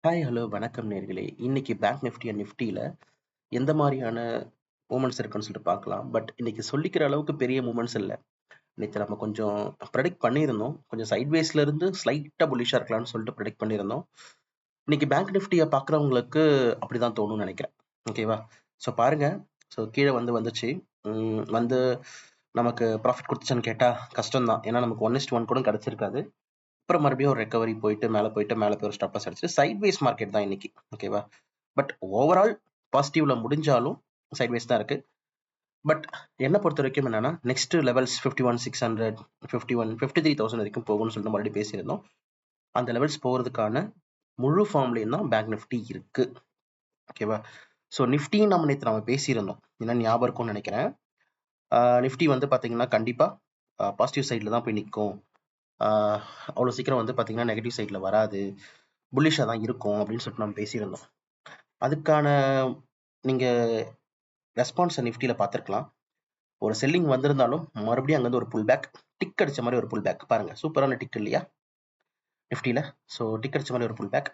Hi, hello, வணக்கம் நேர்களே. இன்னைக்கு பேங்க் நிஃப்டி அண்ட் நிஃப்டியில எந்த மாதிரியான மூமெண்ட்ஸ் இருக்குன்னு சொல்லிட்டு பார்க்கலாம். பட் இன்னைக்கு சொல்லிக்கிற அளவுக்கு பெரிய மூமெண்ட்ஸ் இல்ல. நேத்து நம்ம கொஞ்சம் ப்ரெடிக்ட் பண்ணியிருந்தோம். கொஞ்சம் சைட்வேஸ்ல இருந்து ஸ்லைட்டா புல்லிஷா இருக்கலாம்னு சொல்லிட்டு ப்ரெடிக்ட் பண்ணியிருந்தோம். இன்னைக்கு பேங்க் நிஃப்டிய பார்க்குறவங்களுக்கு அப்படிதான் தோணும்னு நினைக்கிறேன். ஓகேவா? ஸோ பாருங்க. ஸோ கீழே வந்துச்சு. வந்து நமக்கு ப்ராஃபிட் கொடுத்துச்சான்னு கேட்டா கஷ்டம் தான். ஏன்னா நமக்கு 1:1 கூட கிடைச்சிருக்காது. அப்புறம் மறுபடியும் ஒரு ரெக்கவரி போயிட்டு மேலே போய் ஒரு ஸ்டாப் லாஸ் அடிச்சு சைட்வேஸ் மார்க்கெட் தான் இன்னைக்கு. ஓகேவா? பட் ஓவரால் பாசிட்டிவ்ல முடிஞ்சாலும் சைட்வேஸ் தான் இருக்கு. பட் என்ன பொறுத்த வரைக்கும் என்னன்னா நெக்ஸ்ட் லெவல்ஸ் 51,600 53,000 வரைக்கும் போகும்னு சொல்லிட்டு மறுபடியும் பேசியிருந்தோம். அந்த லெவல்ஸ் போகிறதுக்கான முழு ஃபார்ம்லேயும் தான் பேங்க் நிஃப்டி இருக்கு. ஓகேவா? ஸோ நிஃப்டியும் நம்ம பேசியிருந்தோம். என்ன ஞாபகம் இருக்கும்னு நினைக்கிறேன். நிஃப்டி வந்து பார்த்தீங்கன்னா கண்டிப்பாக பாசிட்டிவ் சைடில் தான் போய் நிற்கும். அவ்வளோ சீக்கிரம் வந்து பார்த்தீங்கன்னா நெகட்டிவ் சைடில் வராது, புல்லிஷாக தான் இருக்கும் அப்படின்னு சொல்லிட்டு நம்ம பேசியிருந்தோம். அதுக்கான நீங்கள் ரெஸ்பான்ஸை நிஃப்டியில் பார்த்துருக்கலாம். ஒரு செல்லிங் வந்திருந்தாலும் மறுபடியும் அங்கேருந்து ஒரு புல் பேக், டிக் அடிச்ச மாதிரி ஒரு புல் பேக். பாருங்க, சூப்பரான டிக் இல்லையா நிஃப்டியில்? ஸோ டிக் அடிச்ச மாதிரி ஒரு புல் பேக்.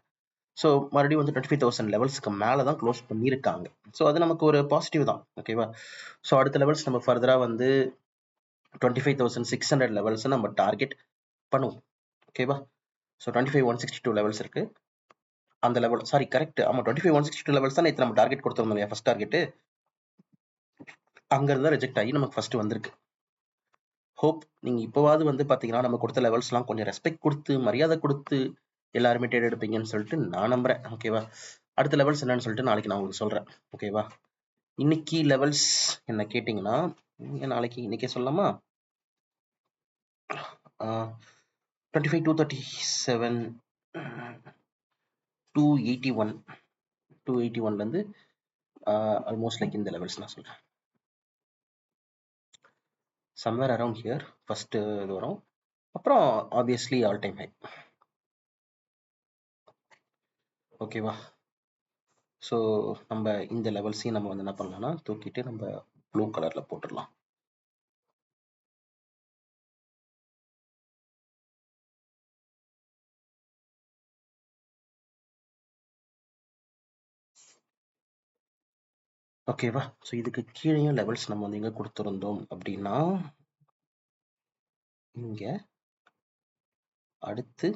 ஸோ மறுபடியும் வந்து 25,000 லெவல்ஸ்க்கு மேலே தான் க்ளோஸ் பண்ணியிருக்காங்க. ஸோ அது நமக்கு ஒரு பாசிட்டிவ் தான். ஓகேவா? ஸோ அடுத்த லெவல்ஸ் நம்ம ஃபர்தராக வந்து 25,600 லெவல்ஸை நம்ம டார்கெட் பண்ணுவோம். ஓகேவா? ஸோ 25,162 லெவல்ஸ் இருக்கு. அந்த லெவல் கரெக்ட். ஆமாம், 25,162 லெவல்ஸ் தான் நேற்று நம்ம டார்கெட் கொடுத்துருந்தோம் இல்லையா? ஃபர்ஸ்ட் டார்கெட்டு அங்கேருந்து ரிஜெக்ட் ஆகி நமக்கு ஃபர்ஸ்ட் வந்திருக்கு. ஹோப் நீங்கள் இப்போவாது வந்து பார்த்தீங்கன்னா நம்ம கொடுத்த லெவல்ஸ்லாம் கொஞ்சம் ரெஸ்பெக்ட் கொடுத்து மரியாதை கொடுத்து எல்லாருமே ட்ரேட் எடுப்பீங்கன்னு சொல்லிட்டு நான் நம்புறேன். ஓகேவா? அடுத்த லெவல்ஸ் என்னன்னு சொல்லிட்டு நாளைக்கு நான் உங்களுக்கு சொல்கிறேன். ஓகேவா? இன்னைக்கு லெவல்ஸ் என்ன கேட்டிங்கன்னா நாளைக்கு இன்னைக்கே சொல்லலாமா? 25,237 281 281லேருந்து ஆல்மோஸ்ட் லைக் இந்த லெவல்ஸ் நான் சொல்கிறேன். சம்வேர் அரவுண்ட் ஹியர் ஃபர்ஸ்ட் இது வரும். அப்புறம் ஆப்வியஸ்லி ஆல் டைம் ஹை. ஓகேவா? ஸோ நம்ம இந்த லெவல்ஸையும் நம்ம வந்து என்ன பண்ணலாம்னா தூக்கிட்டு நம்ம ப்ளூ கலரில் போட்டுடலாம். ஓகேவா? ஸோ இதுக்கு கீழேயும் லெவல்ஸ் நம்ம வந்து எங்கே கொடுத்துருந்தோம் அப்படின்னா இங்கே அடுத்து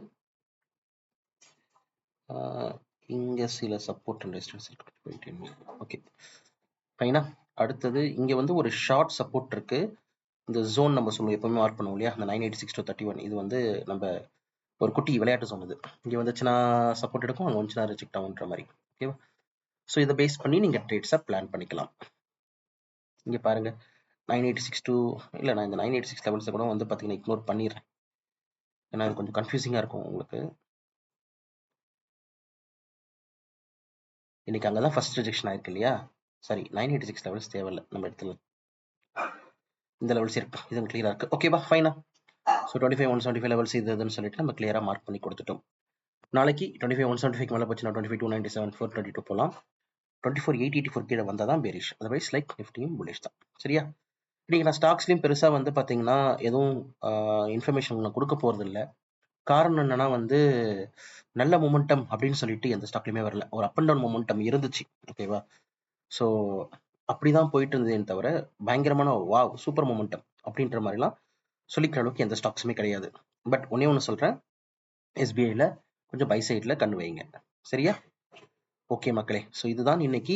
இங்கே சில சப்போர்ட் அண்ட் ரெசிஸ்டன்ஸ் இருக்கு. ஓகே ஃபைனா. அடுத்தது இங்கே வந்து ஒரு ஷார்ட் சப்போர்ட் இருக்கு. இந்த ஜோன் நம்ம சொல்லுவோம் எப்பவுமே மார்க் பண்ணுவோம் இல்லையா? அந்த 986 to 31 இது வந்து நம்ம ஒரு குட்டி விளையாட்டு சொன்னது. இங்கே வந்துச்சுன்னா சப்போர்ட் எடுக்கும், அங்கே வந்துச்சுன்னா ரிஜெக்ட் ஆகுன்ற மாதிரி. ஓகேவா? ஸோ இதை பேஸ் பண்ணி நீங்கள் ட்ரேட்ஸை பிளான் பண்ணிக்கலாம். இங்கே பாருங்க, 986 to இல்லை, நான் இந்த 986 லெவல்ஸை கூட வந்து பார்த்தீங்கன்னா இக்னோர் பண்ணிடுறேன். ஏன்னா அது கொஞ்சம் கன்ஃபியூசிங்காக இருக்கும் உங்களுக்கு. இன்னைக்கு அங்கே தான் ஃபர்ஸ்ட் ரிஜெக்ஷன் ஆயிருக்கு இல்லையா? சாரி, 986 லெவல்ஸ் தேவையில்லை, நம்ம எடுத்துக்கலாம். இந்த லெவல்ஸ் இருக்கு, இது கிளியராக இருக்கு. ஓகேவா? ஃபைனா. ஸோ 25,175 லெவல்ஸ் இதுன்னு சொல்லிட்டு நம்ம கிளியராக மார்க் பண்ணி கொடுத்துட்டோம். நாளைக்கு 25,175 மேலே போச்சுன்னா 22,297 422 போகலாம். 24,884 கீழே வந்தால் தான் பேரிஷ். அதர்வைஸ் லைக் நிஃப்டியும் புல்லிஷ் தான். சரியா? இன்னைக்கு நான் ஸ்டாக்ஸ்லையும் பெருசாக வந்து பார்த்தீங்கன்னா எதுவும் இன்ஃபர்மேஷன் நான் கொடுக்க போகிறது இல்லை. காரணம் என்னன்னா வந்து நல்ல மொமெண்டம் அப்படின்னு சொல்லிட்டு எந்த ஸ்டாக்லையுமே வரல. ஒரு அப் அண்ட் டவுன் மொமெண்டம் இருந்துச்சு. ஓகேவா? ஸோ அப்படிதான் போயிட்டு இருந்ததுன்னு தவிர பயங்கரமான வாவ் சூப்பர் மொமெண்டம் அப்படின்ற மாதிரிலாம் சொல்லிக்கிற அளவுக்கு எந்த ஸ்டாக்ஸுமே கிடையாது. பட் ஒன்று சொல்கிறேன், எஸ்பிஐயில் கொஞ்சம் பை சைடில் கண்ணு வைங்க. சரியா? ஓகே மக்களே, ஸோ இதுதான் இன்னைக்கு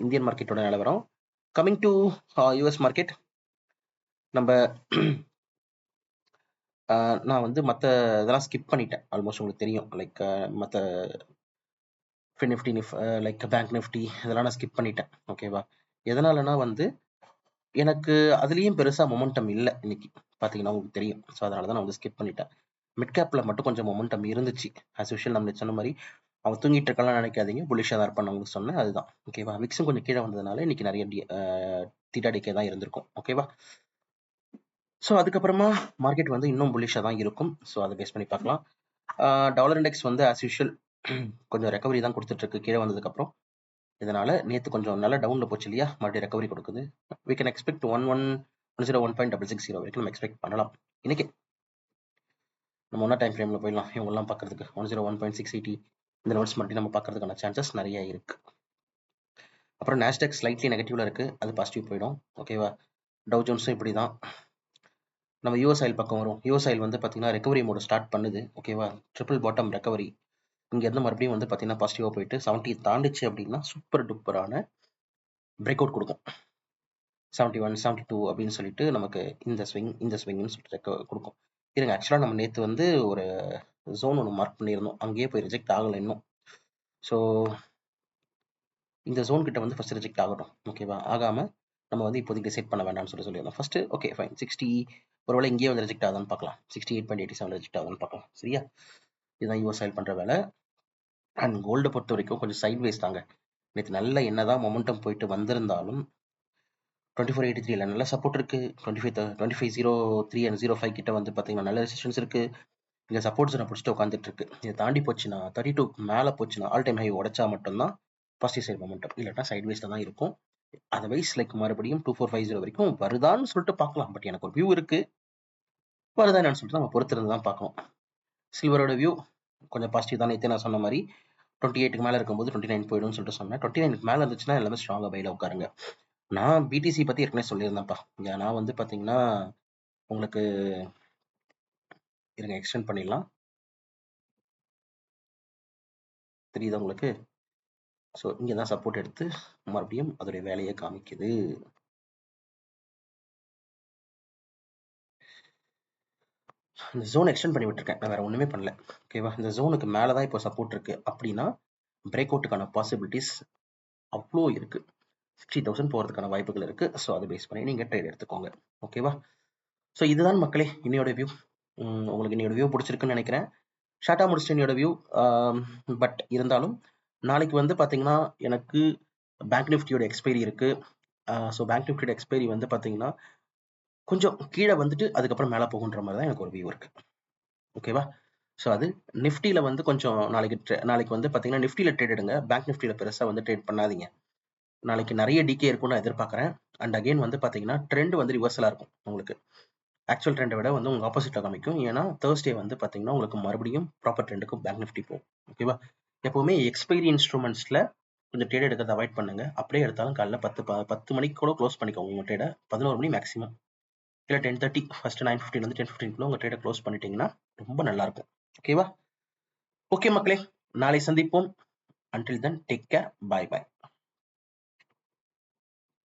இந்தியன் மார்க்கெட்டோட நிலவரம். கமிங் டு யூஎஸ் மார்க்கெட், நம்ம நான் வந்து மற்ற இதெல்லாம் ஸ்கிப் பண்ணிட்டேன். ஆல்மோஸ்ட் உங்களுக்கு தெரியும், லைக் மற்ற நிஃப்டி லைக் பேங்க் நிஃப்டி இதெல்லாம் நான் ஸ்கிப் பண்ணிட்டேன். ஓகேவா? எதனாலனா வந்து எனக்கு அதுலேயும் பெருசாக மொமெண்டம் இல்லை இன்னைக்கு, பார்த்தீங்கன்னா உங்களுக்கு தெரியும். ஸோ அதனால தான் நான் வந்து ஸ்கிப் பண்ணிட்டேன். மிட் கேப்பில் மட்டும் கொஞ்சம் மொமெண்டம் இருந்துச்சு. ஆஸ் யூஷுவல் நம்ம சொன்ன மாதிரி அவன் தூங்கிட்டு இருக்கலாம் நினைக்காதீங்க, புல்லிஷாக தான் இருப்பான்னு உங்களுக்கு சொன்னேன். அதுதான். ஓகேவா? விக்ஸும் கொஞ்சம் கீழே வந்ததுனால இன்னைக்கு நிறைய தீட்டா டிக்கே தான் இருந்திருக்கும். ஓகேவா? ஸோ அதுக்கப்புறமா மார்க்கெட் வந்து இன்னும் புல்லிஷாக தான் இருக்கும். ஸோ அதை பேஸ் பண்ணி பார்க்கலாம். டாலர் இண்டெக்ஸ் வந்து ஆஸ் யூஷுவல் கொஞ்சம் ரெக்கவரி தான் கொடுத்துட்ருக்கு கீழே வந்ததுக்கப்புறம். இதனால நேற்று கொஞ்சம் நல்லா டவுனில் போச்சு இல்லையா? மறுபடியும் ரெக்கவரி கொடுக்குது. வி கேன் எக்ஸ்பெக்ட் 101.660 வரைக்கும் நம்ம எக்ஸ்பெக்ட் பண்ணலாம். இன்னைக்கு நம்ம ஒன்றா டைம் ஃப்ரேமில் போயிடலாம் இவங்கெல்லாம் பார்க்கறதுக்கு. 101.680 இந்த லெவல்ஸ் மறுபடியும் நம்ம பார்க்கறதுக்கான சான்சஸ் நிறைய இருக்கு. அப்புறம் நாஸ்டாக் ஸ்லைட்லி நெகட்டிவ்ல இருக்கு, அது பாசிட்டிவ் போயிடும். ஓகேவா? டவ் ஜோன்ஸும் இப்படி தான். நம்ம யூஎஸ் ஆயில் பக்கம் வரும். யூஎஸ் ஆயில் வந்து பார்த்தீங்கன்னா ரெக்கவரி மோட் ஸ்டார்ட் பண்ணுது. ஓகேவா? Triple bottom recovery. இங்கேருந்து மறுபடியும் வந்து பார்த்தீங்கன்னா பாசிட்டிவாக போயிட்டு 70 தாண்டிச்சு அப்படின்னா சூப்பர் டூப்பரான பிரேக் அவுட் கொடுக்கும். 71 72 அப்படின்னு சொல்லிட்டு நமக்கு இந்த ஸ்விங்னு சொல்லிட்டு கொடுக்கும். இருங்க, ஆக்சுவலாக நம்ம நேற்று வந்து ஒரு ஜோன் ஒன்று மார்க் பண்ணியிருந்தோம், அங்கேயே போய் ரிஜெக்ட் ஆகலை இன்னும். ஸோ இந்த ஜோன் கிட்ட வந்து ஃபர்ஸ்ட் ரிஜெக்ட் ஆகட்டும். ஓகேவா? ஆகாமல் நம்ம வந்து இப்போதைக்கு டிசைட் பண்ண வேண்டாம்னு சொல்லியிருந்தோம். ஃபர்ஸ்ட் ஓகே ஃபைன் 60 ஒருவேளை இங்கேயே வந்து ரிஜெக்ட் ஆகுதான்னு பார்க்கலாம். 68.87 ரிஜெக்ட் ஆகுதான்னு பார்க்கலாம். சரியா? இதுதான் யூஎஸ் ஆயில் பண்ணுற வேலை. அண்ட் கோல்டை பொறுத்த வரைக்கும் கொஞ்சம் சைட் வேஸ் தாங்க. நேற்று நல்ல என்னதான் மொமெண்டம் போயிட்டு வந்திருந்தாலும் 2483 நல்ல சப்போர்ட் இருக்கு. 2503 அண்ட் 05 கிட்ட வந்து பார்த்தீங்கன்னா நல்ல ரெசிஸ்டன்ஸ் இருக்கு. இங்கே சப்போர்ட் ஜோனை பிடிச்சிட்டு உட்காந்துட்டு இருக்கு. இதை தாண்டி போச்சுன்னா 32 மேலே போச்சுன்னா ஆல் டைம் ஹை உடைச்சா மட்டும்தான் பாசிட்டிவ் சைட் மொமெண்டம், இல்லாட்டா சைட் வேஸ்ல தான் இருக்கும். அதர்வைஸ் லைக் மறுபடியும் 2450 வரைக்கும் வருதான்னு சொல்லிட்டு பார்க்கலாம். பட் எனக்கு ஒரு வியூ இருக்கு, வருதா என்னன்னு சொல்லிட்டு நம்ம பொறுத்திருந்து தான் பார்க்கணும். சில்வரோட வியூ கொஞ்சம் பாசிட்டிவ் தான். நேற்று நான் சொன்ன மாதிரி 28க்கு மேலே இருக்கும்போது 29 போயிடும்னு சொல்லிட்டு சொன்னேன். 29க்கு மேலே இருந்துச்சுன்னா எல்லாமே ஸ்ட்ராங்காக பையில உட்காருங்க. நான் பிடிசி பற்றி ஏற்கனவே சொல்லியிருந்தேன்ப்பா. நான் வந்து பார்த்தீங்கன்னா உங்களுக்கு இருங்க எக்ஸ்டெண்ட் பண்ணிடலாம், தெரியுதா உங்களுக்கு? ஸோ இங்கே தான் சப்போர்ட் எடுத்து மறுபடியும் அதோடைய வேலையை காமிக்குது. இந்த ஜோன் எக்ஸ்டெண்ட் பண்ணி விட்டுருக்கேன், நான் வேறு ஒன்றுமே பண்ணல. ஓகேவா? இந்த ஜோனுக்கு மேலே தான் இப்போ சப்போர்ட் இருக்குது அப்படின்னா பிரேக் அவுட்டுக்கான பாசிபிலிட்டிஸ் அவ்வளோ இருக்குது. 60,000 போகிறதுக்கான வாய்ப்புகள் இருக்குது. ஸோ அதை பேஸ் பண்ணி நீங்கள் ட்ரேட் எடுத்துக்கோங்க. ஓகேவா? ஸோ இதுதான் மக்களே இன்னையோட வியூ. உங்களுக்கு இன்னையோட வியூ பிடிச்சிருக்குன்னு நினைக்கிறேன். ஷார்ட்டாக முடிச்சிட்டு என்னோட வியூ. பட் இருந்தாலும் நாளைக்கு வந்து பார்த்தீங்கன்னா எனக்கு பேங்க் நிஃப்டியோட எக்ஸ்பைரி இருக்குது. ஸோ பேங்க் நிஃப்டியோட எக்ஸ்பைரி வந்து பார்த்தீங்கன்னா கொஞ்சம் கீழே வந்துட்டு அதுக்கப்புறம் மேலே போகுன்ற மாதிரி தான் எனக்கு ஒரு வியூ இருக்குது. ஓகேவா? ஸோ அது நிஃப்டியில் வந்து கொஞ்சம் நாளைக்கு வந்து பார்த்தீங்கன்னா நிஃப்டியில் ட்ரேட் எடுங்க. பேங்க் நிஃப்டியில் பெருசாக வந்து ட்ரேட் பண்ணாதீங்க. நாளைக்கு நிறைய டிகே இருக்கும்னு நான் எதிர்பார்க்குறேன். அண்ட் அகெயின் வந்து பார்த்தீங்கன்னா ட்ரெண்ட் வந்து ரிவர்சலாக இருக்கும். உங்களுக்கு ஆக்சுவல் ட்ரெண்டை விட வந்து உங்களுக்கு ஆப்போசிட்டாக காமிக்கும். ஏன்னா தேர்ஸ்டே வந்து பார்த்தீங்கன்னா உங்களுக்கு மறுபடியும் ப்ராப்பர் ட்ரெண்டுக்கும் பேங்க் நிஃப்டி போகும். ஓகேவா? எப்போவுமே எக்ஸ்பைரி இன்ஸ்ட்ருமெண்ட்ஸில் கொஞ்சம் ட்ரேட் எடுக்கிறத அவாய்ட் பண்ணுங்க. அப்படியே எடுத்தாலும் காலைல 10 மணிக்கு கூட க்ளோஸ் பண்ணிக்கோங்க உங்கள் ட்ரேடை. 11 மணி மேக்ஸிமம், இல்லை 10:30 ஃபர்ஸ்ட் 9:15 வந்து 10:15 உங்கள் ட்ரேடை க்ளோஸ் பண்ணிட்டீங்கன்னா ரொம்ப நல்லாயிருக்கும். ஓகேவா? ஓகே மக்களே, நாளை சந்திப்போம். அன்டில் தென் டேக் கேர், பாய் பாய்.